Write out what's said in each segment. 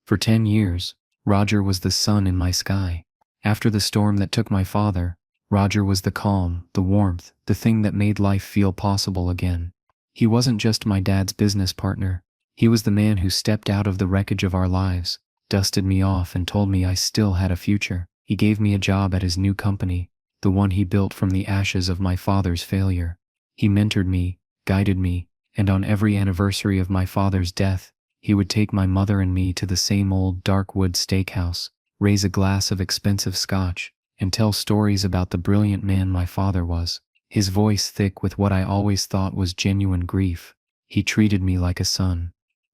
For 10 years, Roger was the sun in my sky. After the storm that took my father, Roger was the calm, the warmth, the thing that made life feel possible again. He wasn't just my dad's business partner. He was the man who stepped out of the wreckage of our lives, dusted me off and told me I still had a future. He gave me a job at his new company, the one he built from the ashes of my father's failure. He mentored me, guided me, and on every anniversary of my father's death, he would take my mother and me to the same old dark wood steakhouse, raise a glass of expensive scotch, and tell stories about the brilliant man my father was. His voice thick with what I always thought was genuine grief. He treated me like a son.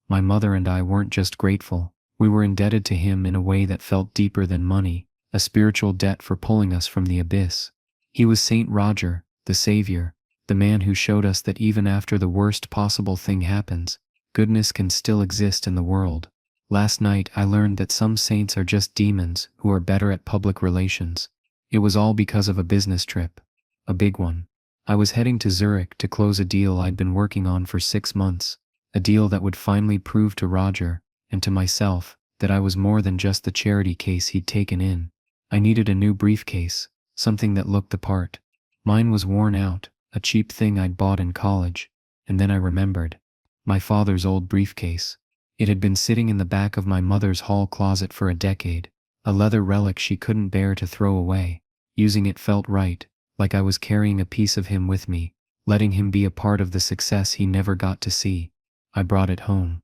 My mother and I weren't just grateful, we were indebted to him in a way that felt deeper than money, a spiritual debt for pulling us from the abyss. He was Saint Roger, the savior, the man who showed us that even after the worst possible thing happens, goodness can still exist in the world. Last night I learned that some saints are just demons who are better at public relations. It was all because of a business trip. A big one. I was heading to Zurich to close a deal I'd been working on for 6 months, a deal that would finally prove to Roger, and to myself, that I was more than just the charity case he'd taken in. I needed a new briefcase, something that looked the part. Mine was worn out, a cheap thing I'd bought in college, and then I remembered. My father's old briefcase. It had been sitting in the back of my mother's hall closet for a decade, a leather relic she couldn't bear to throw away. Using it felt right, like I was carrying a piece of him with me, letting him be a part of the success he never got to see. I brought it home.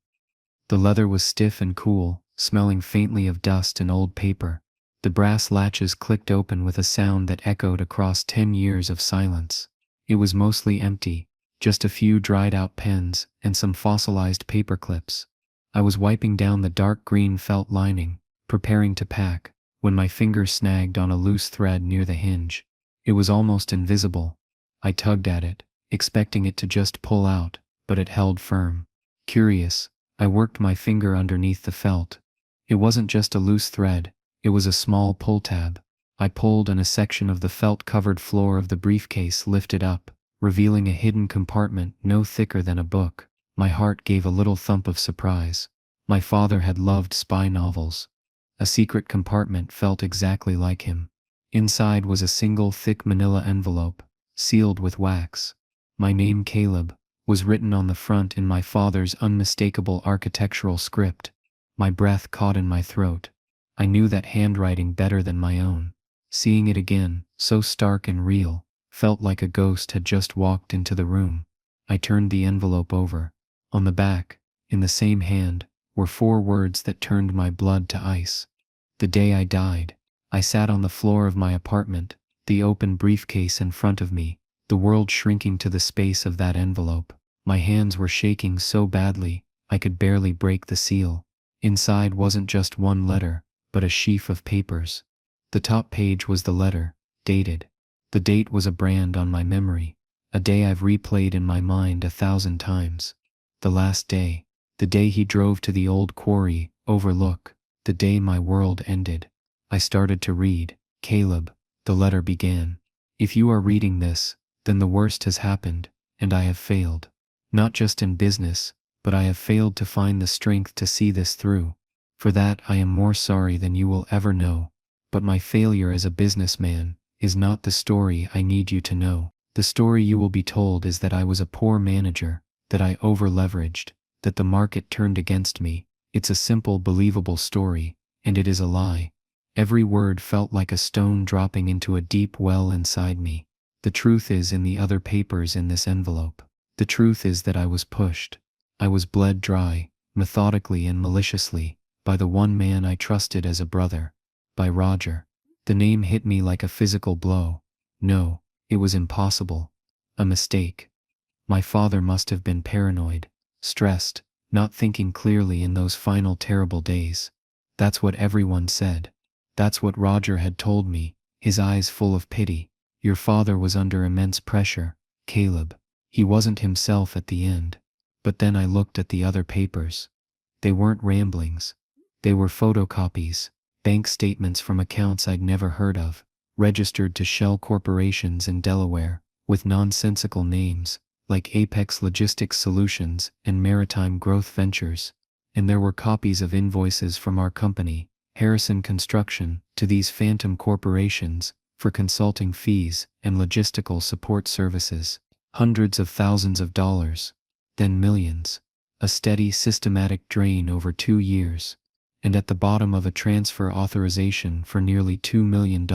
The leather was stiff and cool, smelling faintly of dust and old paper. The brass latches clicked open with a sound that echoed across 10 years of silence. It was mostly empty, just a few dried-out pens and some fossilized paper clips. I was wiping down the dark green felt lining, preparing to pack, when my fingers snagged on a loose thread near the hinge. It was almost invisible. I tugged at it, expecting it to just pull out, but it held firm. Curious, I worked my finger underneath the felt. It wasn't just a loose thread, it was a small pull tab. I pulled and a section of the felt-covered floor of the briefcase lifted up, revealing a hidden compartment no thicker than a book. My heart gave a little thump of surprise. My father had loved spy novels. A secret compartment felt exactly like him. Inside was a single thick manila envelope, sealed with wax. My name, Caleb, was written on the front in my father's unmistakable architectural script. My breath caught in my throat. I knew that handwriting better than my own. Seeing it again, so stark and real, felt like a ghost had just walked into the room. I turned the envelope over. On the back, in the same hand, were 4 words that turned my blood to ice. The day I died. I sat on the floor of my apartment, the open briefcase in front of me, the world shrinking to the space of that envelope. My hands were shaking so badly, I could barely break the seal. Inside wasn't just one letter, but a sheaf of papers. The top page was the letter, dated. The date was a brand on my memory, a day I've replayed in my mind 1,000 times. The last day, the day he drove to the old quarry, overlook, the day my world ended. I started to read. Caleb, the letter began. If you are reading this, then the worst has happened, and I have failed. Not just in business, but I have failed to find the strength to see this through. For that I am more sorry than you will ever know. But my failure as a businessman is not the story I need you to know. The story you will be told is that I was a poor manager, that I over-leveraged, that the market turned against me. It's a simple, believable story, and it is a lie. Every word felt like a stone dropping into a deep well inside me. The truth is in the other papers in this envelope. The truth is that I was pushed. I was bled dry, methodically and maliciously, by the one man I trusted as a brother. By Roger. The name hit me like a physical blow. No, it was impossible. A mistake. My father must have been paranoid, stressed, not thinking clearly in those final terrible days. That's what everyone said. That's what Roger had told me, his eyes full of pity. Your father was under immense pressure, Caleb. He wasn't himself at the end. But then I looked at the other papers. They weren't ramblings. They were photocopies, bank statements from accounts I'd never heard of, registered to shell corporations in Delaware, with nonsensical names, like Apex Logistics Solutions and Maritime Growth Ventures. and there were copies of invoices from our company, Harrison Construction, to these phantom corporations, for consulting fees and logistical support services. Hundreds of thousands of dollars. Then millions. A steady, systematic drain over 2 years. And at the bottom of a transfer authorization for nearly $2 million,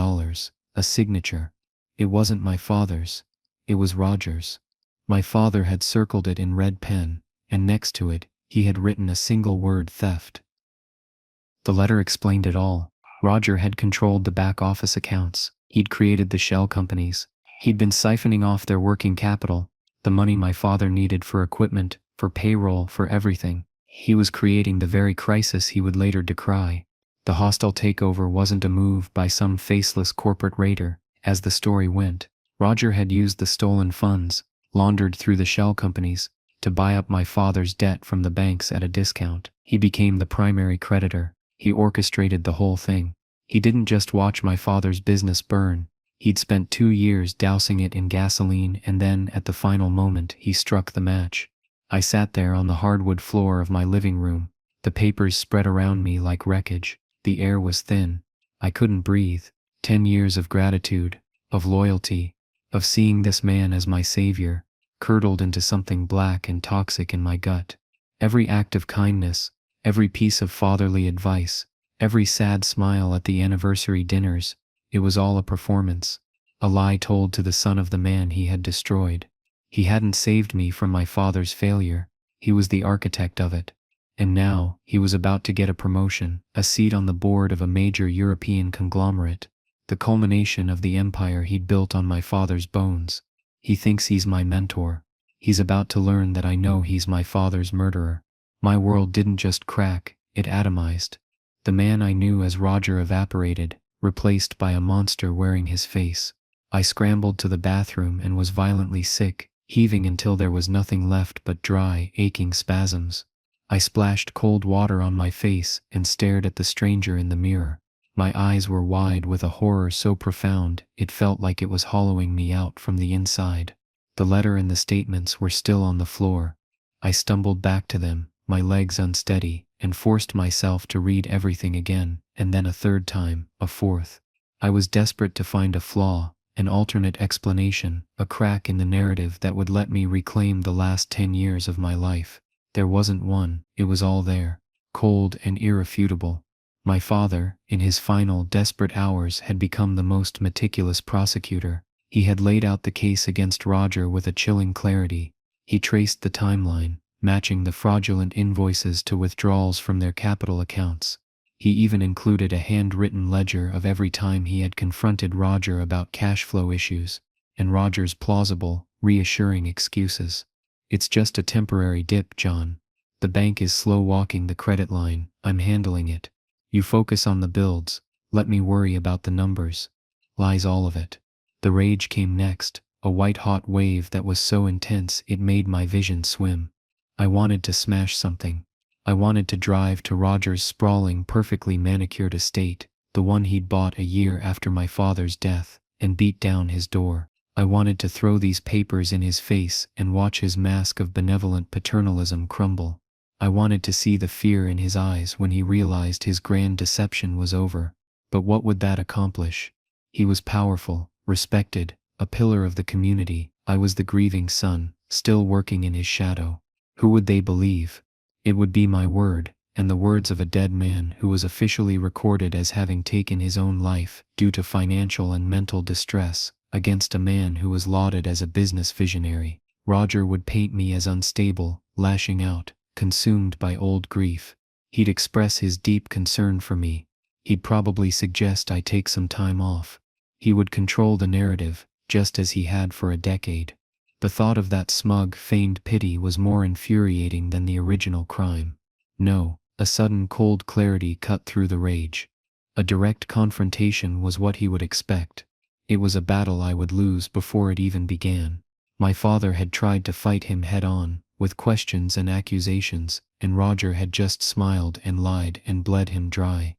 a signature. It wasn't my father's. It was Roger's. My father had circled it in red pen, and next to it, he had written a single word: theft. The letter explained it all. Roger had controlled the back office accounts. He'd created the shell companies. He'd been siphoning off their working capital, the money my father needed for equipment, for payroll, for everything. He was creating the very crisis he would later decry. The hostile takeover wasn't a move by some faceless corporate raider. As the story went, Roger had used the stolen funds, laundered through the shell companies, to buy up my father's debt from the banks at a discount. He became the primary creditor. He orchestrated the whole thing. He didn't just watch my father's business burn. He'd spent 2 years dousing it in gasoline, and then, at the final moment, he struck the match. I sat there on the hardwood floor of my living room, the papers spread around me like wreckage. The air was thin. I couldn't breathe. 10 years of gratitude, of loyalty, of seeing this man as my savior, curdled into something black and toxic in my gut. Every act of kindness, every piece of fatherly advice, every sad smile at the anniversary dinners, it was all a performance, a lie told to the son of the man he had destroyed. He hadn't saved me from my father's failure. He was the architect of it. And now, he was about to get a promotion, a seat on the board of a major European conglomerate, the culmination of the empire he'd built on my father's bones. He thinks he's my mentor. He's about to learn that I know he's my father's murderer. My world didn't just crack, it atomized. The man I knew as Roger evaporated, replaced by a monster wearing his face. I scrambled to the bathroom and was violently sick, heaving until there was nothing left but dry, aching spasms. I splashed cold water on my face and stared at the stranger in the mirror. My eyes were wide with a horror so profound it felt like it was hollowing me out from the inside. The letter and the statements were still on the floor. I stumbled back to them, my legs unsteady, and forced myself to read everything again, and then a third time, a fourth. I was desperate to find a flaw, an alternate explanation, a crack in the narrative that would let me reclaim the last 10 years of my life. There wasn't one. It was all there, cold and irrefutable. My father, in his final, desperate hours, had become the most meticulous prosecutor. He had laid out the case against Roger with a chilling clarity. He traced the timeline, matching the fraudulent invoices to withdrawals from their capital accounts. He even included a handwritten ledger of every time he had confronted Roger about cash flow issues, and Roger's plausible, reassuring excuses. "It's just a temporary dip, John. The bank is slow-walking the credit line. I'm handling it. You focus on the builds. Let me worry about the numbers." Lies, all of it. The rage came next, a white-hot wave that was so intense it made my vision swim. I wanted to smash something. I wanted to drive to Roger's sprawling, perfectly manicured estate, the one he'd bought a year after my father's death, and beat down his door. I wanted to throw these papers in his face and watch his mask of benevolent paternalism crumble. I wanted to see the fear in his eyes when he realized his grand deception was over. But what would that accomplish? He was powerful, respected, a pillar of the community. I was the grieving son, still working in his shadow. Who would they believe? It would be my word, and the words of a dead man who was officially recorded as having taken his own life due to financial and mental distress, against a man who was lauded as a business visionary. Roger would paint me as unstable, lashing out, consumed by old grief. He'd express his deep concern for me. He'd probably suggest I take some time off. He would control the narrative, just as he had for a decade. The thought of that smug, feigned pity was more infuriating than the original crime. No, a sudden cold clarity cut through the rage. A direct confrontation was what he would expect. It was a battle I would lose before it even began. My father had tried to fight him head-on, with questions and accusations, and Roger had just smiled and lied and bled him dry.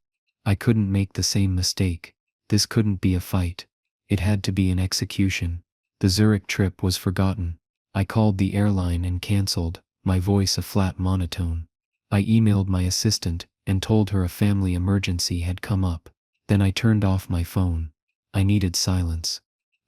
I couldn't make the same mistake. This couldn't be a fight. It had to be an execution. The Zurich trip was forgotten. I called the airline and cancelled, my voice a flat monotone. I emailed my assistant and told her a family emergency had come up. Then I turned off my phone. I needed silence.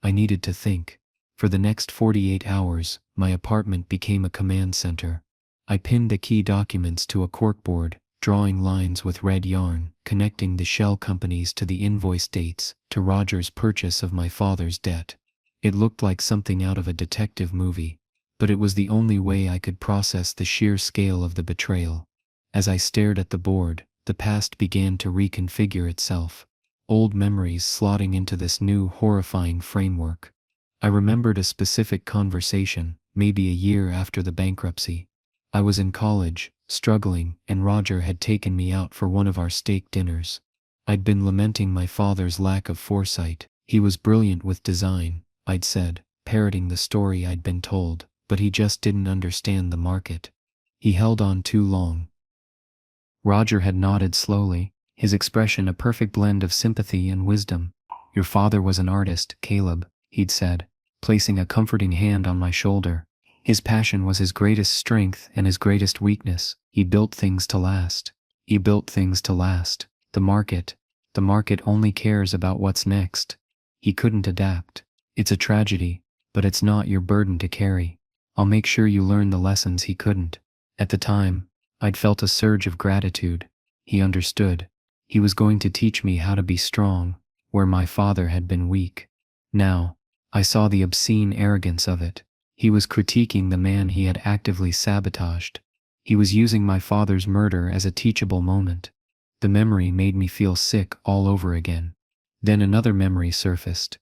I needed to think. For the next 48 hours, my apartment became a command center. I pinned the key documents to a corkboard, drawing lines with red yarn, connecting the shell companies to the invoice dates, to Roger's purchase of my father's debt. It looked like something out of a detective movie, but it was the only way I could process the sheer scale of the betrayal. As I stared at the board, the past began to reconfigure itself, old memories slotting into this new horrifying framework. I remembered a specific conversation, maybe a year after the bankruptcy. I was in college, struggling, and Roger had taken me out for one of our steak dinners. I'd been lamenting my father's lack of foresight. He was brilliant with design, I'd said, parroting the story I'd been told, but he just didn't understand the market. He held on too long. Roger had nodded slowly, his expression a perfect blend of sympathy and wisdom. Your father was an artist, Caleb, he'd said, placing a comforting hand on my shoulder. His passion was his greatest strength and his greatest weakness. He built things to last. He built things to last. The market only cares about what's next. He couldn't adapt. It's a tragedy, but it's not your burden to carry. I'll make sure you learn the lessons he couldn't. At the time, I'd felt a surge of gratitude. He understood. He was going to teach me how to be strong, where my father had been weak. Now, I saw the obscene arrogance of it. He was critiquing the man he had actively sabotaged. He was using my father's murder as a teachable moment. The memory made me feel sick all over again. Then another memory surfaced.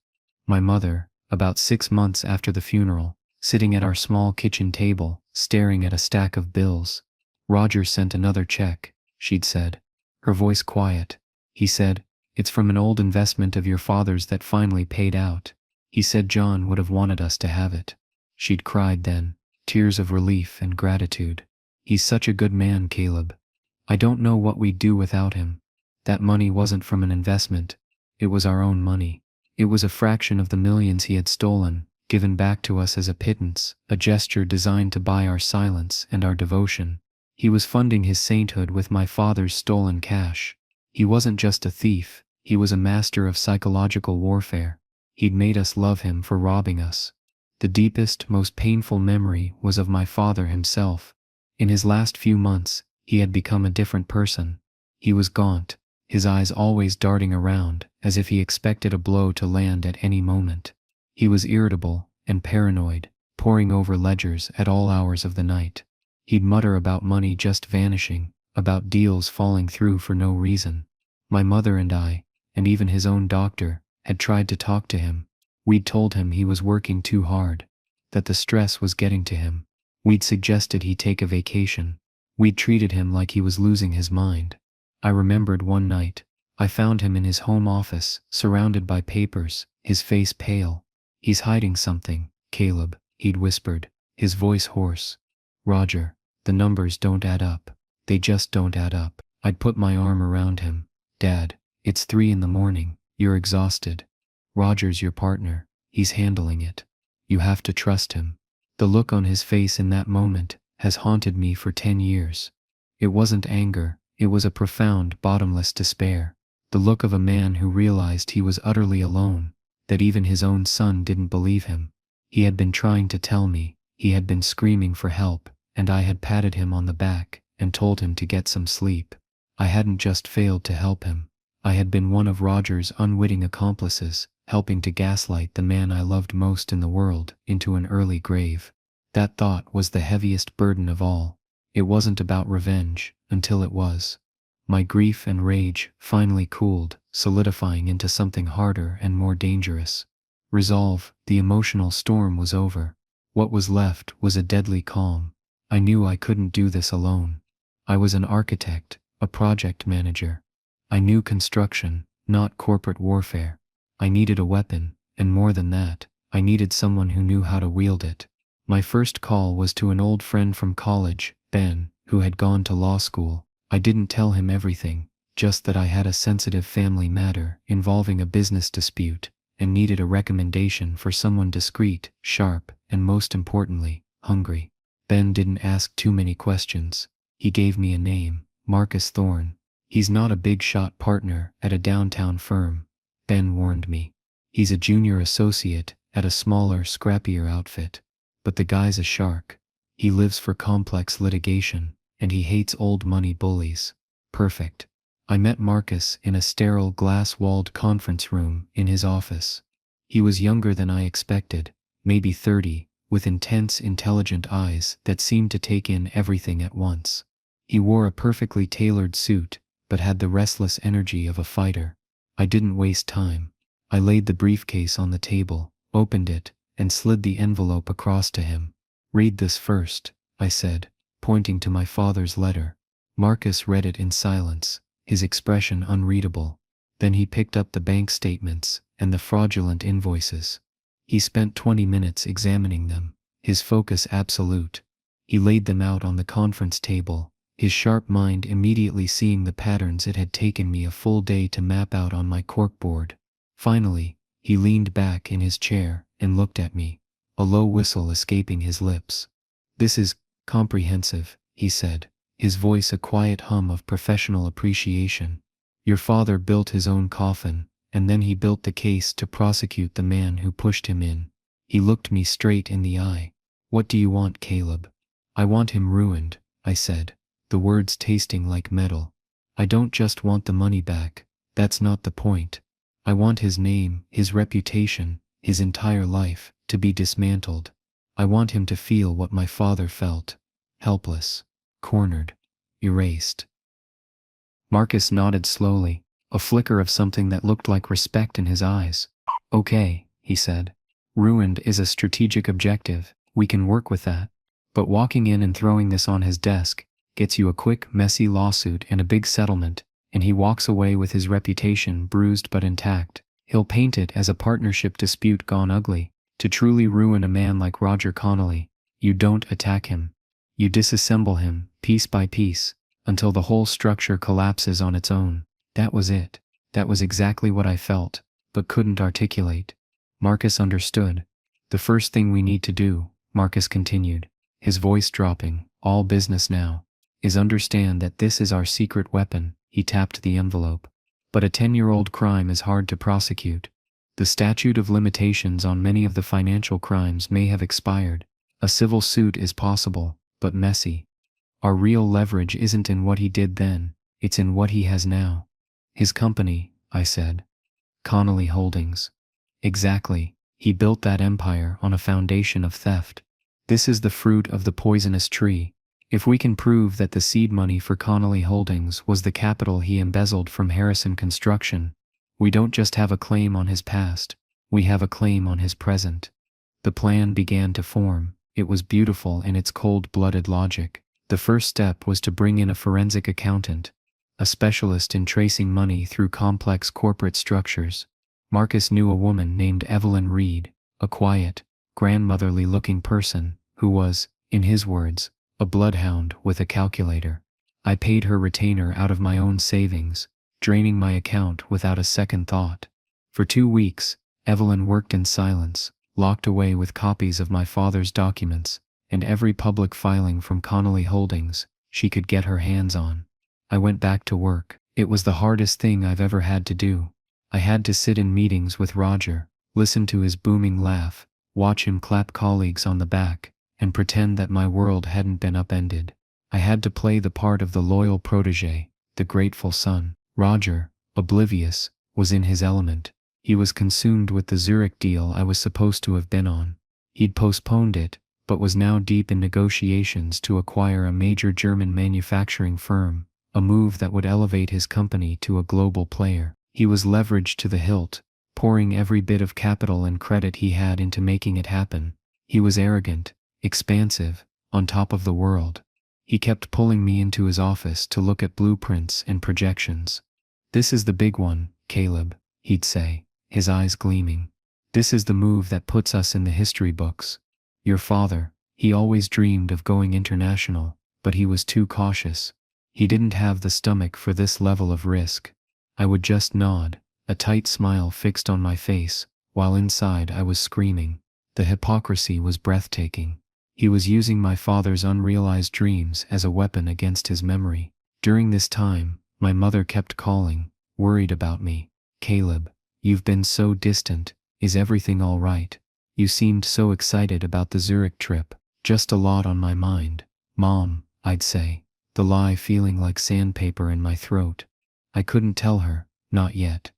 My mother, about 6 months after the funeral, sitting at our small kitchen table, staring at a stack of bills. Roger sent another check, she'd said, her voice quiet. He said, "It's from an old investment of your father's that finally paid out. He said John would have wanted us to have it." She'd cried then, tears of relief and gratitude. "He's such a good man, Caleb. I don't know what we'd do without him." That money wasn't from an investment. It was our own money. It was a fraction of the millions he had stolen, given back to us as a pittance, a gesture designed to buy our silence and our devotion. He was funding his sainthood with my father's stolen cash. He wasn't just a thief, he was a master of psychological warfare. He'd made us love him for robbing us. The deepest, most painful memory was of my father himself. In his last few months, he had become a different person. He was gaunt, his eyes always darting around, as if he expected a blow to land at any moment. He was irritable and paranoid, poring over ledgers at all hours of the night. He'd mutter about money just vanishing, about deals falling through for no reason. My mother and I, and even his own doctor, had tried to talk to him. We'd told him he was working too hard, that the stress was getting to him. We'd suggested he take a vacation. We'd treated him like he was losing his mind. I remembered one night, I found him in his home office, surrounded by papers, his face pale. "He's hiding something, Caleb," he'd whispered, his voice hoarse. "Roger, the numbers don't add up. They just don't add up." I'd put my arm around him. "Dad, it's 3 in the morning, you're exhausted. Roger's your partner, he's handling it. You have to trust him." The look on his face in that moment has haunted me for 10 years. It wasn't anger, it was a profound, bottomless despair. The look of a man who realized he was utterly alone, that even his own son didn't believe him. He had been trying to tell me, he had been screaming for help, and I had patted him on the back and told him to get some sleep. I hadn't just failed to help him. I had been one of Roger's unwitting accomplices, helping to gaslight the man I loved most in the world into an early grave. That thought was the heaviest burden of all. It wasn't about revenge, until it was. My grief and rage finally cooled, solidifying into something harder and more dangerous. Resolve. The emotional storm was over. What was left was a deadly calm. I knew I couldn't do this alone. I was an architect, a project manager. I knew construction, not corporate warfare. I needed a weapon, and more than that, I needed someone who knew how to wield it. My first call was to an old friend from college, Ben, who had gone to law school. I didn't tell him everything, just that I had a sensitive family matter involving a business dispute, and needed a recommendation for someone discreet, sharp, and most importantly, hungry. Ben didn't ask too many questions. He gave me a name, Marcus Thorne. He's not a big shot partner at a downtown firm, Ben warned me. He's a junior associate at a smaller, scrappier outfit. But the guy's a shark. He lives for complex litigation, and he hates old money bullies. Perfect. I met Marcus in a sterile glass-walled conference room in his office. He was younger than I expected, maybe 30, with intense, intelligent eyes that seemed to take in everything at once. He wore a perfectly tailored suit, but had the restless energy of a fighter. I didn't waste time. I laid the briefcase on the table, opened it, and slid the envelope across to him. "Read this first," I said, pointing to my father's letter. Marcus read it in silence, his expression unreadable. Then he picked up the bank statements and the fraudulent invoices. He spent 20 minutes examining them, his focus absolute. He laid them out on the conference table, his sharp mind immediately seeing the patterns it had taken me a full day to map out on my corkboard. Finally, he leaned back in his chair and looked at me, a low whistle escaping his lips. "This is comprehensive," he said, his voice a quiet hum of professional appreciation. "Your father built his own coffin, and then he built the case to prosecute the man who pushed him in." He looked me straight in the eye. "What do you want, Caleb?" "I want him ruined," I said, the words tasting like metal. "I don't just want the money back. That's not the point. I want his name, his reputation, his entire life, to be dismantled. I want him to feel what my father felt. Helpless. Cornered. Erased." Marcus nodded slowly, a flicker of something that looked like respect in his eyes. "Okay," he said. "Ruined is a strategic objective. We can work with that. But walking in and throwing this on his desk gets you a quick, messy lawsuit and a big settlement, and he walks away with his reputation bruised but intact. He'll paint it as a partnership dispute gone ugly. To truly ruin a man like Roger Connolly, you don't attack him. You disassemble him, piece by piece, until the whole structure collapses on its own." That was it. That was exactly what I felt, but couldn't articulate. Marcus understood. "The first thing we need to do," Marcus continued, his voice dropping, "all business now, is understand that this is our secret weapon." He tapped the envelope. "But a 10-year-old crime is hard to prosecute. The statute of limitations on many of the financial crimes may have expired. A civil suit is possible, but messy. Our real leverage isn't in what he did then, it's in what he has now." "His company," I said. "Connolly Holdings." "Exactly. He built that empire on a foundation of theft. This is the fruit of the poisonous tree. If we can prove that the seed money for Connolly Holdings was the capital he embezzled from Harrison Construction, we don't just have a claim on his past, we have a claim on his present." The plan began to form. It was beautiful in its cold-blooded logic. The first step was to bring in a forensic accountant, a specialist in tracing money through complex corporate structures. Marcus knew a woman named Evelyn Reed, a quiet, grandmotherly-looking person who was, in his words, a bloodhound with a calculator. I paid her retainer out of my own savings, draining my account without a second thought. For 2 weeks, Evelyn worked in silence, locked away with copies of my father's documents and every public filing from Connolly Holdings she could get her hands on. I went back to work. It was the hardest thing I've ever had to do. I had to sit in meetings with Roger, listen to his booming laugh, watch him clap colleagues on the back, and pretend that my world hadn't been upended. I had to play the part of the loyal protege, the grateful son. Roger, oblivious, was in his element. He was consumed with the Zurich deal I was supposed to have been on. He'd postponed it, but was now deep in negotiations to acquire a major German manufacturing firm, a move that would elevate his company to a global player. He was leveraged to the hilt, pouring every bit of capital and credit he had into making it happen. He was arrogant, expansive, on top of the world. He kept pulling me into his office to look at blueprints and projections. "This is the big one, Caleb," he'd say, his eyes gleaming. "This is the move that puts us in the history books. Your father, he always dreamed of going international, but he was too cautious. He didn't have the stomach for this level of risk." I would just nod, a tight smile fixed on my face, while inside I was screaming. The hypocrisy was breathtaking. He was using my father's unrealized dreams as a weapon against his memory. During this time, my mother kept calling, worried about me. "Caleb, you've been so distant. Is everything all right? You seemed so excited about the Zurich trip." "Just a lot on my mind, Mom," I'd say, the lie feeling like sandpaper in my throat. I couldn't tell her, not yet.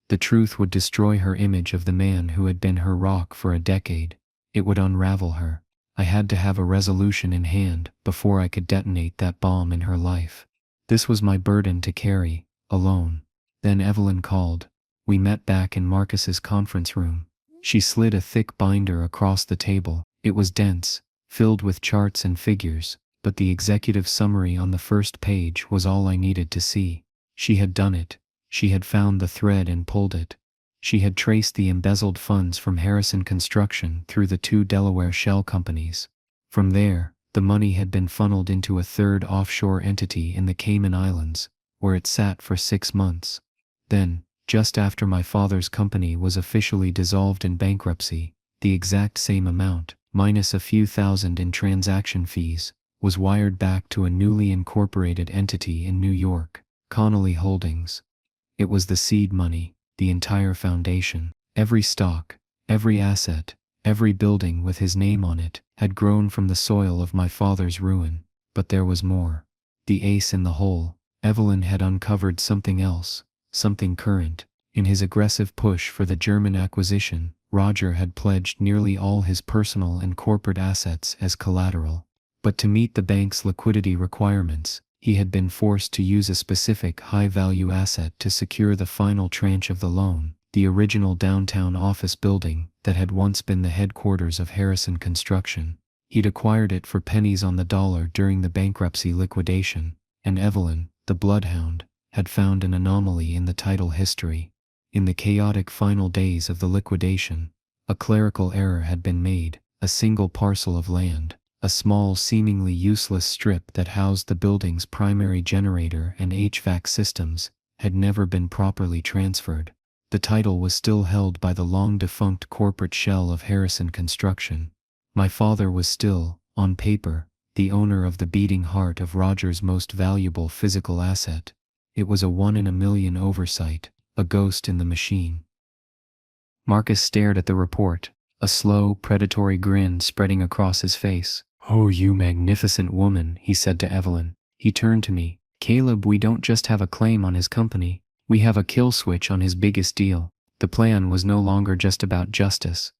The truth would destroy her image of the man who had been her rock for a decade. It would unravel her. I had to have a resolution in hand before I could detonate that bomb in her life. This was my burden to carry, alone. Then Evelyn called. We met back in Marcus's conference room. She slid a thick binder across the table. It was dense, filled with charts and figures, but the executive summary on the first page was all I needed to see. She had done it. She had found the thread and pulled it. She had traced the embezzled funds from Harrison Construction through the 2 Delaware shell companies. From there, the money had been funneled into a third offshore entity in the Cayman Islands, where it sat for 6 months. Then, just after my father's company was officially dissolved in bankruptcy, the exact same amount, minus a few thousand in transaction fees, was wired back to a newly incorporated entity in New York, Connolly Holdings. It was the seed money, the entire foundation. Every stock, every asset, every building with his name on it had grown from the soil of my father's ruin. But there was more. The ace in the hole. Evelyn had uncovered something else, something current. In his aggressive push for the German acquisition, Roger had pledged nearly all his personal and corporate assets as collateral. But to meet the bank's liquidity requirements, he had been forced to use a specific high-value asset to secure the final tranche of the loan, the original downtown office building that had once been the headquarters of Harrison Construction. He'd acquired it for pennies on the dollar during the bankruptcy liquidation, and Evelyn, the bloodhound, had found an anomaly in the title history. In the chaotic final days of the liquidation, a clerical error had been made. A single parcel of land, a small seemingly useless strip that housed the building's primary generator and HVAC systems, had never been properly transferred. The title was still held by the long-defunct corporate shell of Harrison Construction. My father was still, on paper, the owner of the beating heart of Roger's most valuable physical asset. It was a 1-in-a-million oversight, a ghost in the machine. Marcus stared at the report, a slow, predatory grin spreading across his face. "Oh, you magnificent woman," he said to Evelyn. He turned to me. "Caleb, we don't just have a claim on his company. We have a kill switch on his biggest deal." The plan was no longer just about justice.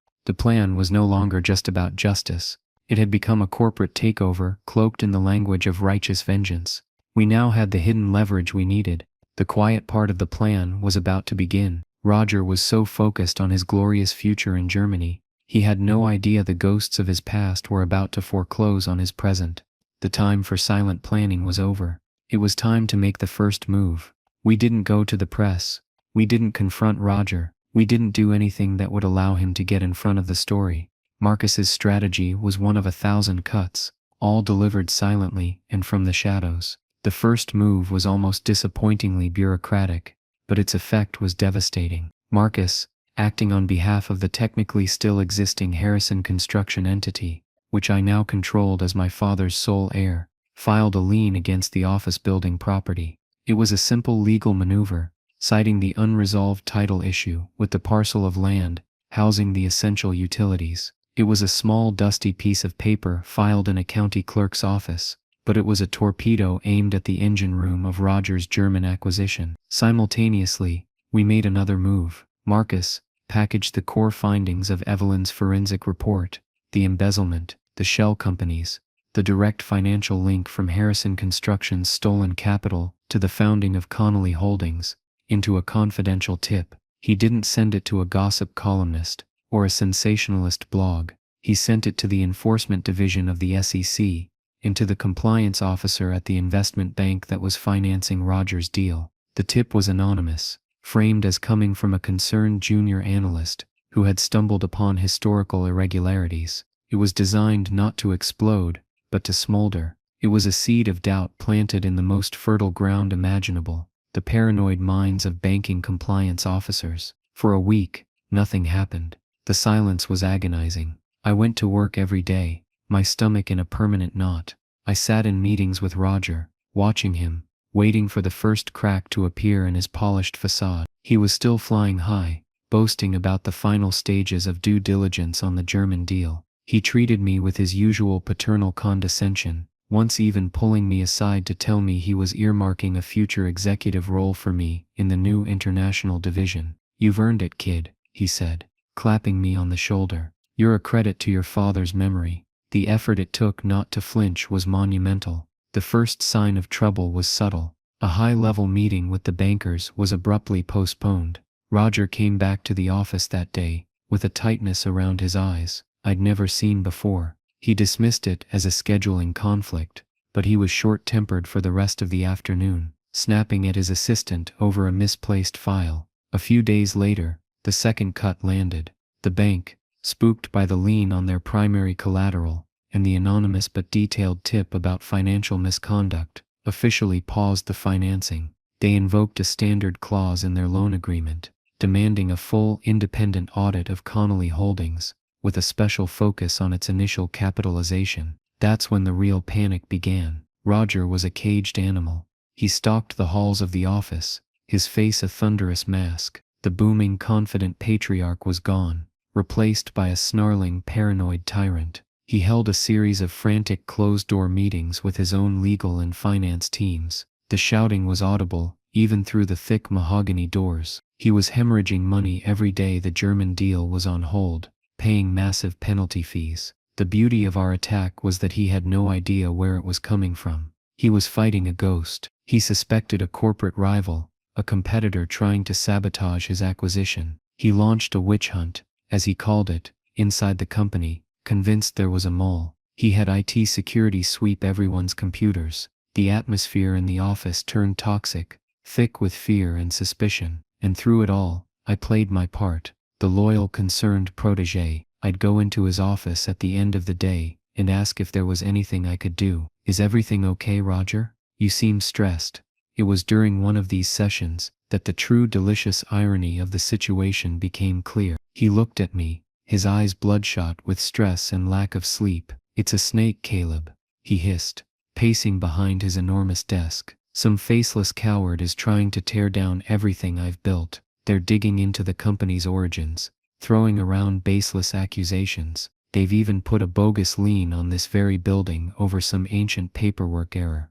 It had become a corporate takeover, cloaked in the language of righteous vengeance. We now had the hidden leverage we needed. The quiet part of the plan was about to begin. Roger was so focused on his glorious future in Germany, he had no idea the ghosts of his past were about to foreclose on his present. The time for silent planning was over. It was time to make the first move. We didn't go to the press. We didn't confront Roger. We didn't do anything that would allow him to get in front of the story. Marcus's strategy was one of 1,000 cuts, all delivered silently and from the shadows. The first move was almost disappointingly bureaucratic, but its effect was devastating. Marcus, acting on behalf of the technically still existing Harrison Construction entity, which I now controlled as my father's sole heir, filed a lien against the office building property. It was a simple legal maneuver, citing the unresolved title issue with the parcel of land housing the essential utilities. It was a small dusty piece of paper filed in a county clerk's office, but it was a torpedo aimed at the engine room of Roger's German acquisition. Simultaneously, we made another move. Marcus packaged the core findings of Evelyn's forensic report, the embezzlement, the shell companies, the direct financial link from Harrison Construction's stolen capital to the founding of Connolly Holdings, into a confidential tip. He didn't send it to a gossip columnist or a sensationalist blog. He sent it to the enforcement division of the SEC, into the compliance officer at the investment bank that was financing Roger's deal. The tip was anonymous, framed as coming from a concerned junior analyst who had stumbled upon historical irregularities. It was designed not to explode, but to smolder. It was a seed of doubt planted in the most fertile ground imaginable, the paranoid minds of banking compliance officers. For a week, nothing happened. The silence was agonizing. I went to work every day, my stomach in a permanent knot. I sat in meetings with Roger, watching him, waiting for the first crack to appear in his polished facade. He was still flying high, boasting about the final stages of due diligence on the German deal. He treated me with his usual paternal condescension, once even pulling me aside to tell me he was earmarking a future executive role for me in the new international division. "You've earned it, kid," he said, clapping me on the shoulder. "You're a credit to your father's memory." The effort it took not to flinch was monumental. The first sign of trouble was subtle. A high-level meeting with the bankers was abruptly postponed. Roger came back to the office that day, with a tightness around his eyes I'd never seen before. He dismissed it as a scheduling conflict, but he was short-tempered for the rest of the afternoon, snapping at his assistant over a misplaced file. A few days later, the second cut landed. The bank, spooked by the lien on their primary collateral and the anonymous but detailed tip about financial misconduct, officially paused the financing. They invoked a standard clause in their loan agreement, demanding a full independent audit of Connolly Holdings, with a special focus on its initial capitalization. That's when the real panic began. Roger was a caged animal. He stalked the halls of the office, his face a thunderous mask. The booming, confident patriarch was gone, replaced by a snarling, paranoid tyrant. He held a series of frantic closed-door meetings with his own legal and finance teams. The shouting was audible, even through the thick mahogany doors. He was hemorrhaging money every day the German deal was on hold, paying massive penalty fees. The beauty of our attack was that he had no idea where it was coming from. He was fighting a ghost. He suspected a corporate rival, a competitor trying to sabotage his acquisition. He launched a witch hunt, as he called it, inside the company, convinced there was a mole. He had IT security sweep everyone's computers. The atmosphere in the office turned toxic, thick with fear and suspicion. And through it all, I played my part, the loyal, concerned protégé. I'd go into his office at the end of the day and ask if there was anything I could do. "Is everything okay, Roger? You seem stressed." It was during one of these sessions that the true delicious irony of the situation became clear. He looked at me, his eyes bloodshot with stress and lack of sleep. "It's a snake, Caleb," he hissed, pacing behind his enormous desk. "Some faceless coward is trying to tear down everything I've built. They're digging into the company's origins, throwing around baseless accusations. They've even put a bogus lien on this very building over some ancient paperwork error."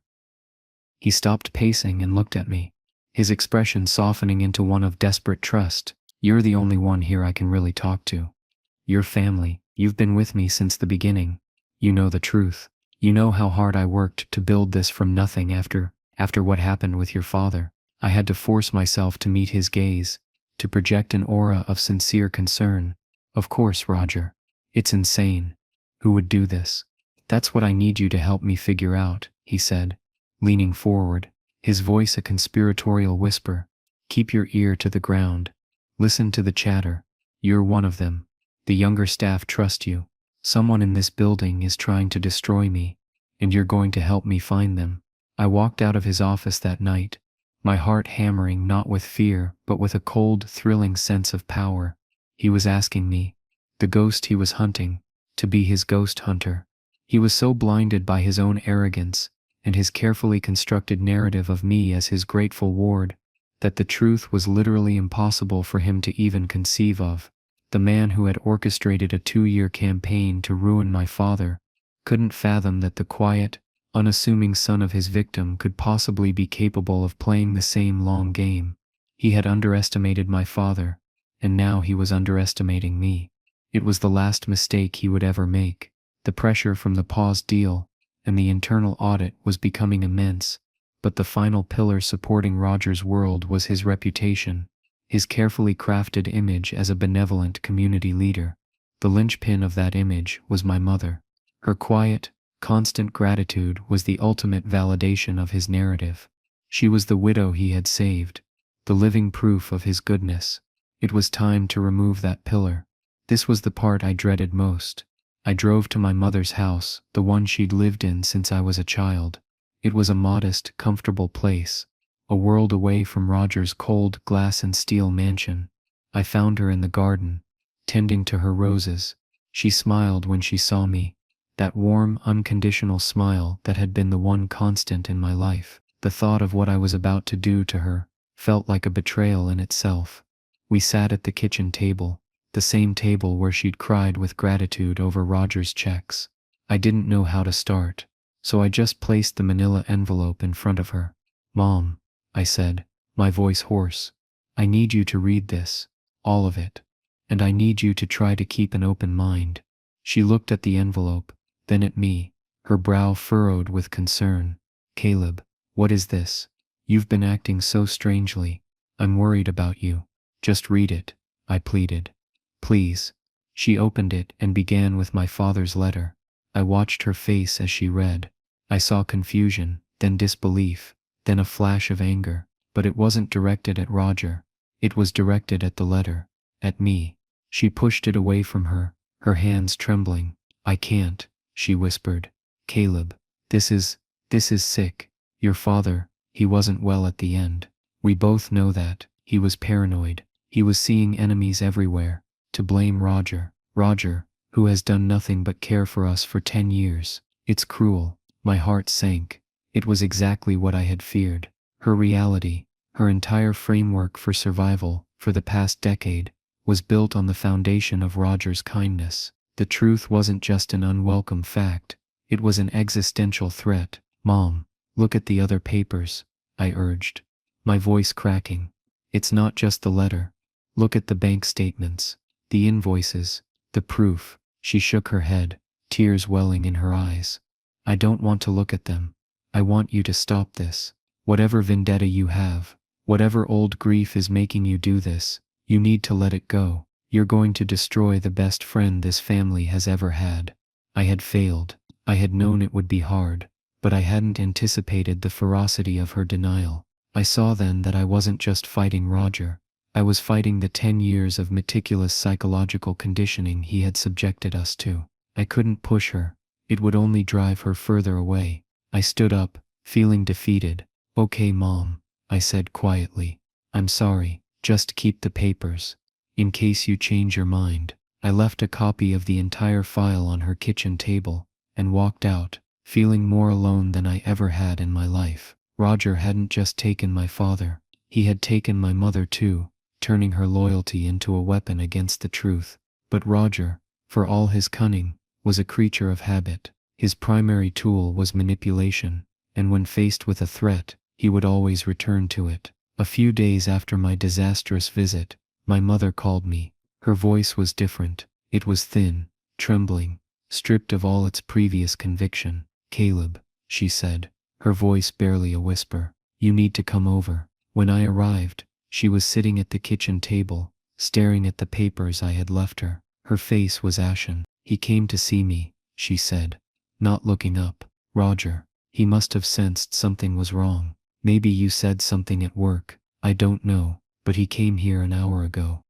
He stopped pacing and looked at me, his expression softening into one of desperate trust. "You're the only one here I can really talk to. Your family. You've been with me since the beginning. You know the truth. You know how hard I worked to build this from nothing after what happened with your father. I had to force myself to meet his gaze, to project an aura of sincere concern. Of course, Roger. It's insane. Who would do this? That's what I need you to help me figure out," he said, leaning forward, his voice a conspiratorial whisper. "Keep your ear to the ground. Listen to the chatter. You're one of them. The younger staff trust you. Someone in this building is trying to destroy me, and you're going to help me find them." I walked out of his office that night, my heart hammering not with fear but with a cold, thrilling sense of power. He was asking me, the ghost he was hunting, to be his ghost hunter. He was so blinded by his own arrogance and his carefully constructed narrative of me as his grateful ward, that the truth was literally impossible for him to even conceive of. The man who had orchestrated a 2-year campaign to ruin my father couldn't fathom that the quiet, unassuming son of his victim could possibly be capable of playing the same long game. He had underestimated my father, and now he was underestimating me. It was the last mistake he would ever make. The pressure from the paused deal and the internal audit was becoming immense, but the final pillar supporting Roger's world was his reputation, his carefully crafted image as a benevolent community leader. The linchpin of that image was my mother. Her quiet, constant gratitude was the ultimate validation of his narrative. She was the widow he had saved, the living proof of his goodness. It was time to remove that pillar. This was the part I dreaded most. I drove to my mother's house, the one she'd lived in since I was a child. It was a modest, comfortable place, a world away from Roger's cold glass and steel mansion. I found her in the garden, tending to her roses. She smiled when she saw me, that warm, unconditional smile that had been the one constant in my life. The thought of what I was about to do to her felt like a betrayal in itself. We sat at the kitchen table, the same table where she'd cried with gratitude over Roger's checks. I didn't know how to start, so I just placed the manila envelope in front of her. "Mom," I said, my voice hoarse, "I need you to read this, all of it. And I need you to try to keep an open mind." She looked at the envelope, then at me, her brow furrowed with concern. "Caleb, what is this? You've been acting so strangely. I'm worried about you. Just read it," I pleaded. "Please." She opened it and began with my father's letter. I watched her face as she read. I saw confusion, then disbelief, then a flash of anger, but it wasn't directed at Roger. It was directed at the letter, at me. She pushed it away from her, her hands trembling. "I can't," she whispered. "Caleb, this is sick. Your father, he wasn't well at the end. We both know that. He was paranoid. He was seeing enemies everywhere. To blame Roger, who has done nothing but care for us for 10 years. It's cruel." My heart sank. It was exactly what I had feared. Her reality, her entire framework for survival for the past decade, was built on the foundation of Roger's kindness. The truth wasn't just an unwelcome fact, it was an existential threat. "Mom, look at the other papers," I urged, my voice cracking. "It's not just the letter. Look at the bank statements, the invoices, the proof." She shook her head, tears welling in her eyes. "I don't want to look at them. I want you to stop this. Whatever vendetta you have, whatever old grief is making you do this, you need to let it go. You're going to destroy the best friend this family has ever had." I had failed. I had known it would be hard, but I hadn't anticipated the ferocity of her denial. I saw then that I wasn't just fighting Roger. I was fighting the 10 years of meticulous psychological conditioning he had subjected us to. I couldn't push her. It would only drive her further away. I stood up, feeling defeated. "Okay, Mom," I said quietly. "I'm sorry. Just keep the papers. In case you change your mind." I left a copy of the entire file on her kitchen table and walked out, feeling more alone than I ever had in my life. Roger hadn't just taken my father, he had taken my mother too, turning her loyalty into a weapon against the truth. But Roger, for all his cunning, was a creature of habit. His primary tool was manipulation, and when faced with a threat, he would always return to it. A few days after my disastrous visit, my mother called me. Her voice was different. It was thin, trembling, stripped of all its previous conviction. "Caleb," she said, her voice barely a whisper, "you need to come over." When I arrived, she was sitting at the kitchen table, staring at the papers I had left her. Her face was ashen. "He came to see me," she said, not looking up. "Roger. He must have sensed something was wrong. Maybe you said something at work. I don't know, but he came here an hour ago."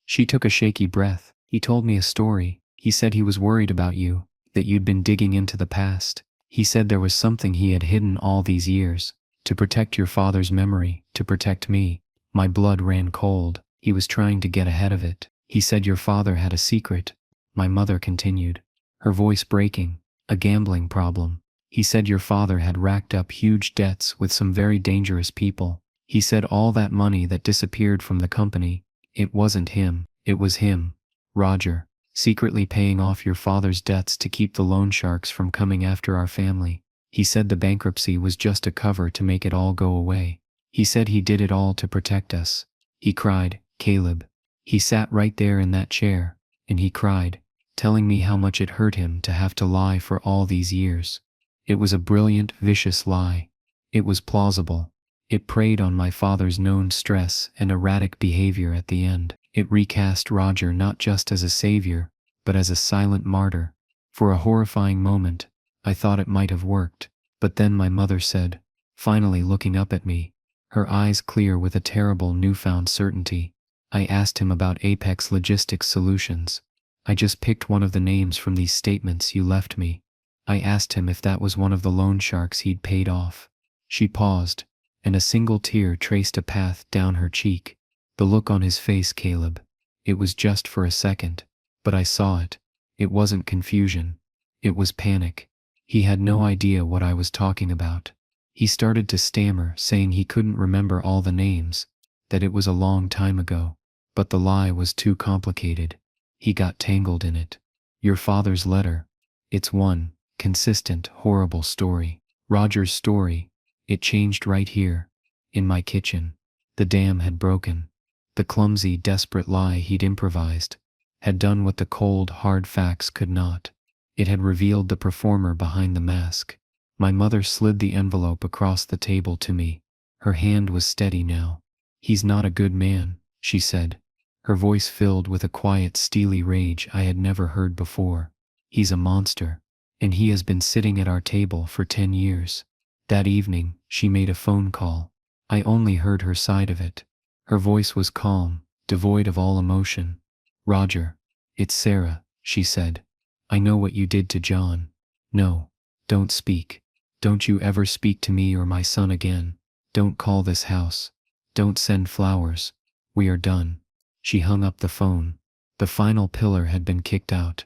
She took a shaky breath. "He told me a story. He said he was worried about you, that you'd been digging into the past. He said there was something he had hidden all these years, to protect your father's memory, to protect me." My blood ran cold. He was trying to get ahead of it. "He said your father had a secret," my mother continued, her voice breaking, "a gambling problem. He said your father had racked up huge debts with some very dangerous people. He said all that money that disappeared from the company, it wasn't him, it was him, Roger, secretly paying off your father's debts to keep the loan sharks from coming after our family. He said the bankruptcy was just a cover to make it all go away. He said he did it all to protect us." He cried, "Caleb." He sat right there in that chair, and he cried, telling me how much it hurt him to have to lie for all these years. It was a brilliant, vicious lie. It was plausible. It preyed on my father's known stress and erratic behavior at the end. It recast Roger not just as a savior, but as a silent martyr. For a horrifying moment, I thought it might have worked. But then my mother said, finally looking up at me, her eyes clear with a terrible newfound certainty, "I asked him about Apex Logistics Solutions. I just picked one of the names from these statements you left me. I asked him if that was one of the loan sharks he'd paid off." She paused, and a single tear traced a path down her cheek. The look on his face, Caleb. It was just for a second, but I saw it. It wasn't confusion. It was panic. He had no idea what I was talking about. He started to stammer, saying he couldn't remember all the names, that it was a long time ago. But the lie was too complicated. He got tangled in it. Your father's letter. It's one consistent, horrible story. Roger's story. It changed right here, in my kitchen. The dam had broken. The clumsy, desperate lie he'd improvised had done what the cold, hard facts could not. It had revealed the performer behind the mask. My mother slid the envelope across the table to me. Her hand was steady now. He's not a good man, she said, her voice filled with a quiet, steely rage I had never heard before. He's a monster, and he has been sitting at our table for 10 years. That evening, she made a phone call. I only heard her side of it. Her voice was calm, devoid of all emotion. Roger, it's Sarah, she said. I know what you did to John. No, don't speak. Don't you ever speak to me or my son again. Don't call this house. Don't send flowers. We are done. She hung up the phone. The final pillar had been kicked out.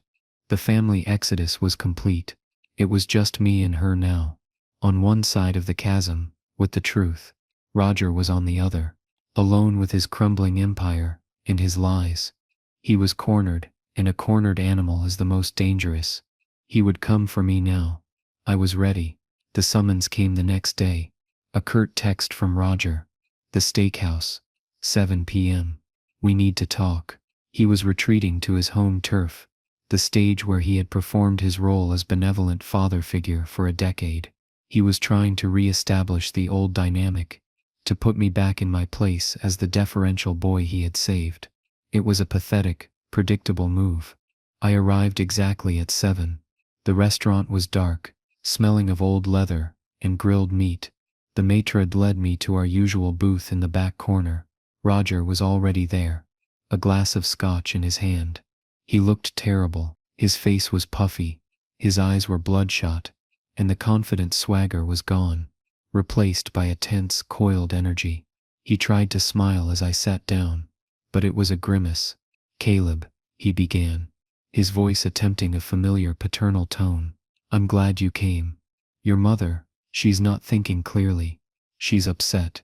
The family exodus was complete. It was just me and her now. On one side of the chasm, with the truth. Roger was on the other, alone with his crumbling empire and his lies. He was cornered, and a cornered animal is the most dangerous. He would come for me now. I was ready. The summons came the next day. A curt text from Roger. The steakhouse. 7 p.m. We need to talk. He was retreating to his home turf, the stage where he had performed his role as benevolent father figure for a decade. He was trying to re-establish the old dynamic, to put me back in my place as the deferential boy he had saved. It was a pathetic, predictable move. I arrived exactly at 7. The restaurant was dark, smelling of old leather and grilled meat. The maitre d' led me to our usual booth in the back corner. Roger was already there, a glass of scotch in his hand. He looked terrible. His face was puffy, his eyes were bloodshot, and the confident swagger was gone, replaced by a tense, coiled energy. He tried to smile as I sat down, but it was a grimace. Caleb, he began, his voice attempting a familiar paternal tone. I'm glad you came. Your mother, she's not thinking clearly. She's upset.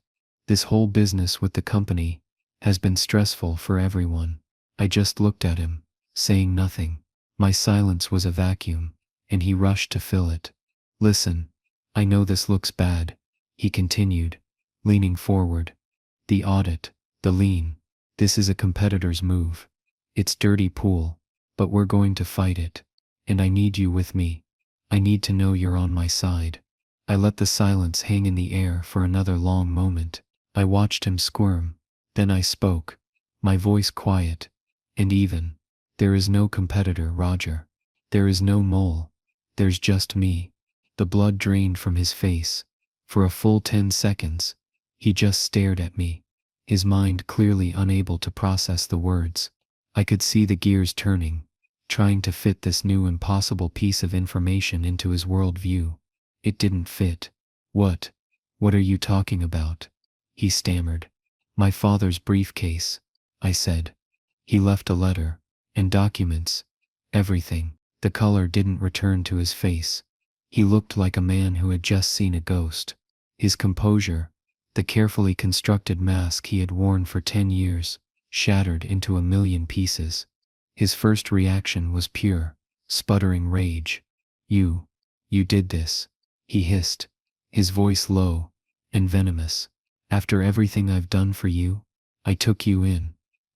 This whole business with the company has been stressful for everyone. I just looked at him, saying nothing. My silence was a vacuum, and he rushed to fill it. Listen, I know this looks bad, he continued, leaning forward. The audit, the lien, this is a competitor's move. It's dirty pool, but we're going to fight it. And I need you with me. I need to know you're on my side. I let the silence hang in the air for another long moment. I watched him squirm. Then I spoke, my voice quiet and even. There is no competitor, Roger. There is no mole. There's just me. The blood drained from his face. For a full 10 seconds, he just stared at me, his mind clearly unable to process the words. I could see the gears turning, trying to fit this new impossible piece of information into his worldview. It didn't fit. What are you talking about? He stammered. My father's briefcase, I said. He left a letter, and documents, everything. The color didn't return to his face. He looked like a man who had just seen a ghost. His composure, the carefully constructed mask he had worn for 10 years, shattered into a million pieces. His first reaction was pure, sputtering rage. You did this, he hissed, his voice low and venomous. After everything I've done for you, I took you in.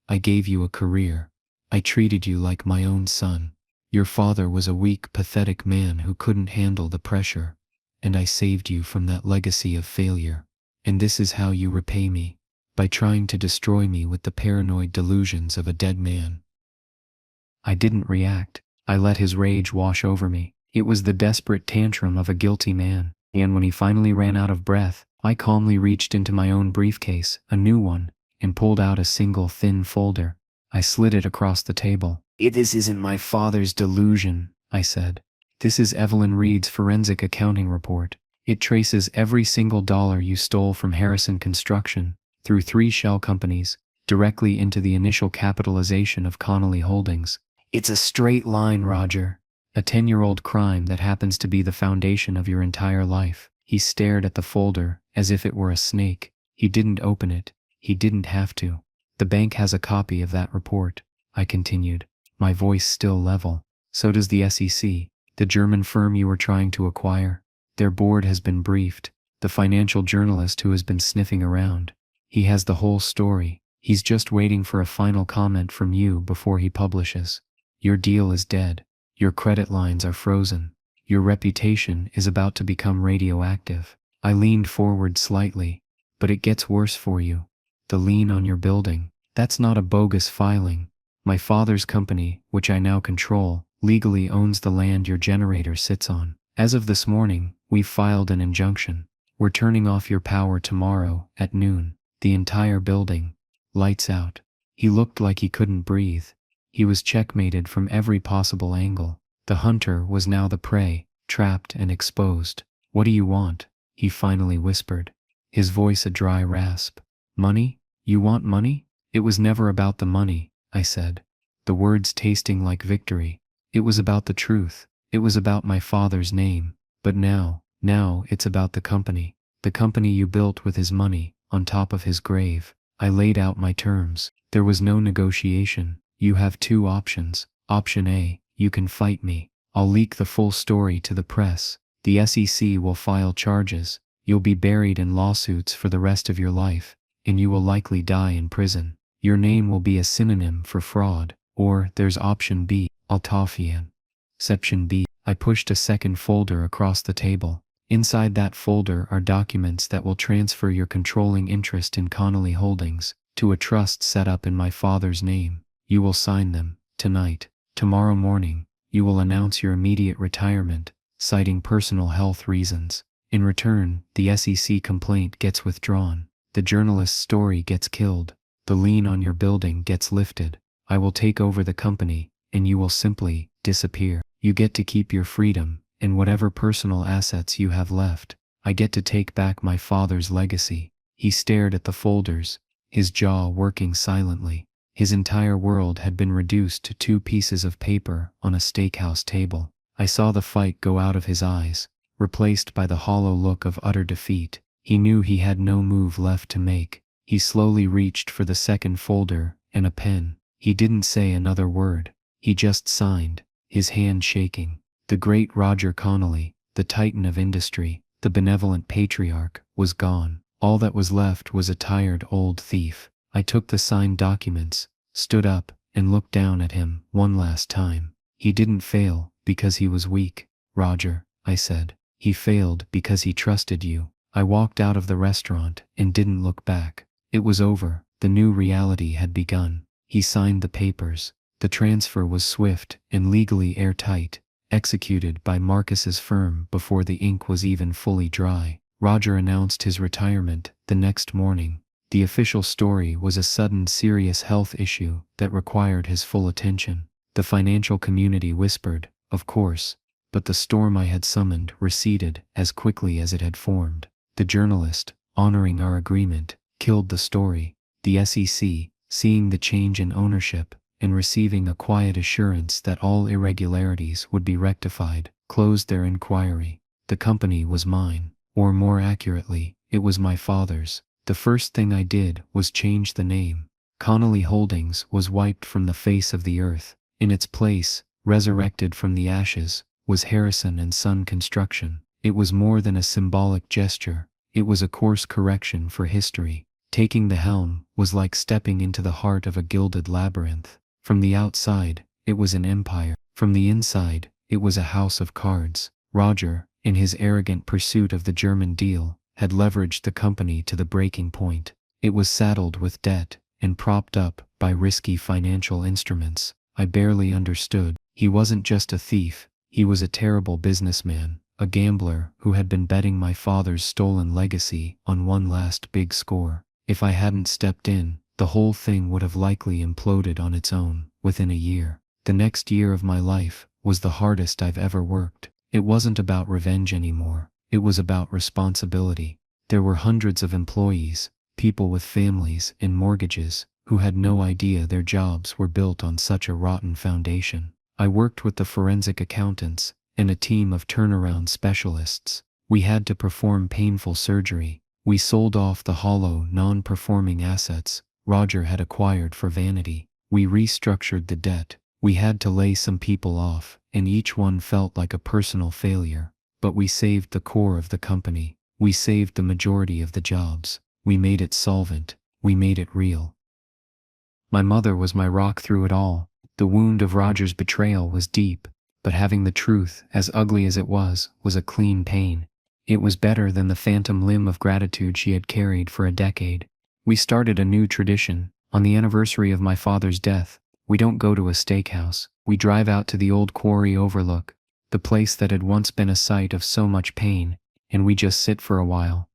I gave you a career. I treated you like my own son. Your father was a weak, pathetic man who couldn't handle the pressure, and I saved you from that legacy of failure. And this is how you repay me, by trying to destroy me with the paranoid delusions of a dead man. I didn't react. I let his rage wash over me. It was the desperate tantrum of a guilty man, and when he finally ran out of breath, I calmly reached into my own briefcase, a new one, and pulled out a single thin folder. I slid it across the table. This isn't my father's delusion, I said. This is Evelyn Reed's forensic accounting report. It traces every single dollar you stole from Harrison Construction, through 3 shell companies, directly into the initial capitalization of Connolly Holdings. It's a straight line, Roger. A 10-year-old crime that happens to be the foundation of your entire life. He stared at the folder as if it were a snake. He didn't open it. He didn't have to. The bank has a copy of that report, I continued, my voice still level. So does the SEC, the German firm you were trying to acquire. Their board has been briefed. The financial journalist who has been sniffing around. He has the whole story. He's just waiting for a final comment from you before he publishes. Your deal is dead. Your credit lines are frozen. Your reputation is about to become radioactive. I leaned forward slightly. But it gets worse for you. The lien on your building. That's not a bogus filing. My father's company, which I now control, legally owns the land your generator sits on. As of this morning, we've filed an injunction. We're turning off your power tomorrow at noon. The entire building. Lights out. He looked like he couldn't breathe. He was checkmated from every possible angle. The hunter was now the prey, trapped and exposed. What do you want? He finally whispered. His voice a dry rasp. Money? You want money? It was never about the money, I said. The words tasting like victory. It was about the truth. It was about my father's name. But now it's about the company. The company you built with his money, on top of his grave. I laid out my terms. There was no negotiation. You have two options. Option A, you can fight me. I'll leak the full story to the press. The SEC will file charges. You'll be buried in lawsuits for the rest of your life, and you will likely die in prison. Your name will be a synonym for fraud. Or there's option B, Altafian. Section B. I pushed a second folder across the table. Inside that folder are documents that will transfer your controlling interest in Connolly Holdings to a trust set up in my father's name. You will sign them tonight. Tomorrow morning, you will announce your immediate retirement, citing personal health reasons. In return, the SEC complaint gets withdrawn. The journalist's story gets killed. The lien on your building gets lifted. I will take over the company, and you will simply disappear. You get to keep your freedom and whatever personal assets you have left. I get to take back my father's legacy. He stared at the folders, his jaw working silently. His entire world had been reduced to 2 pieces of paper on a steakhouse table. I saw the fight go out of his eyes, replaced by the hollow look of utter defeat. He knew he had no move left to make. He slowly reached for the second folder and a pen. He didn't say another word. He just signed, his hand shaking. The great Roger Connolly, the titan of industry, the benevolent patriarch, was gone. All that was left was a tired old thief. I took the signed documents, stood up, and looked down at him one last time. He didn't fail because he was weak, Roger, I said. He failed because he trusted you. I walked out of the restaurant and didn't look back. It was over. The new reality had begun. He signed the papers. The transfer was swift and legally airtight, executed by Marcus's firm before the ink was even fully dry. Roger announced his retirement the next morning. The official story was a sudden serious health issue that required his full attention. The financial community whispered, of course, but the storm I had summoned receded as quickly as it had formed. The journalist, honoring our agreement, killed the story. The SEC, seeing the change in ownership and receiving a quiet assurance that all irregularities would be rectified, closed their inquiry. The company was mine, or more accurately, it was my father's. The first thing I did was change the name. Connolly Holdings was wiped from the face of the earth. In its place, resurrected from the ashes, was Harrison and Son Construction. It was more than a symbolic gesture. It was a course correction for history. Taking the helm was like stepping into the heart of a gilded labyrinth. From the outside, it was an empire. From the inside, it was a house of cards. Roger, in his arrogant pursuit of the German deal, had leveraged the company to the breaking point. It was saddled with debt and propped up by risky financial instruments. I barely understood. He wasn't just a thief. He was a terrible businessman, a gambler who had been betting my father's stolen legacy on one last big score. If I hadn't stepped in, the whole thing would have likely imploded on its own within a year. The next year of my life was the hardest I've ever worked. It wasn't about revenge anymore. It was about responsibility. There were hundreds of employees, people with families and mortgages, who had no idea their jobs were built on such a rotten foundation. I worked with the forensic accountants and a team of turnaround specialists. We had to perform painful surgery. We sold off the hollow, non-performing assets Roger had acquired for vanity. We restructured the debt. We had to lay some people off, and each one felt like a personal failure. But we saved the core of the company. We saved the majority of the jobs. We made it solvent. We made it real. My mother was my rock through it all. The wound of Roger's betrayal was deep, but having the truth, as ugly as it was a clean pain. It was better than the phantom limb of gratitude she had carried for a decade. We started a new tradition. On the anniversary of my father's death, we don't go to a steakhouse. We drive out to the old quarry overlook, the place that had once been a site of so much pain, and we just sit for a while.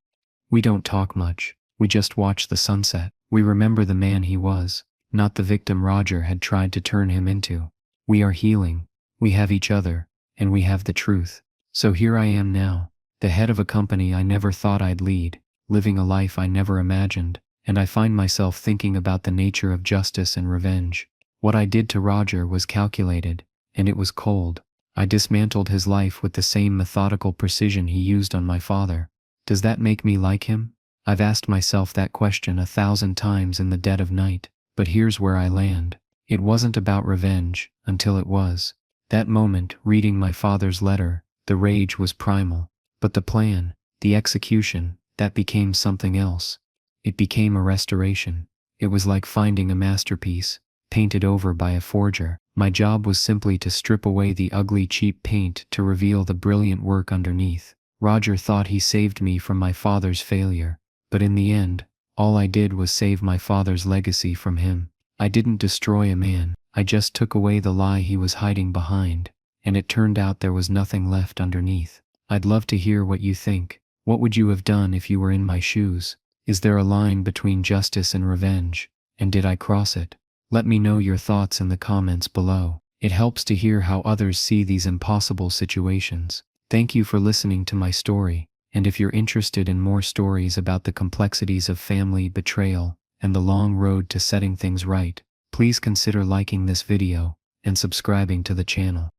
We don't talk much. We just watch the sunset. We remember the man he was, not the victim Roger had tried to turn him into. We are healing. We have each other, and we have the truth. So here I am now, the head of a company I never thought I'd lead, living a life I never imagined, and I find myself thinking about the nature of justice and revenge. What I did to Roger was calculated, and it was cold. I dismantled his life with the same methodical precision he used on my father. Does that make me like him? I've asked myself that question 1,000 times in the dead of night, but here's where I land. It wasn't about revenge, until it was. That moment, reading my father's letter, the rage was primal. But the plan, the execution, that became something else. It became a restoration. It was like finding a masterpiece, painted over by a forger. My job was simply to strip away the ugly, cheap paint to reveal the brilliant work underneath. Roger thought he saved me from my father's failure, but in the end, all I did was save my father's legacy from him. I didn't destroy a man, I just took away the lie he was hiding behind, and it turned out there was nothing left underneath. I'd love to hear what you think. What would you have done if you were in my shoes? Is there a line between justice and revenge, and did I cross it? Let me know your thoughts in the comments below. It helps to hear how others see these impossible situations. Thank you for listening to my story, and if you're interested in more stories about the complexities of family betrayal and the long road to setting things right, please consider liking this video and subscribing to the channel.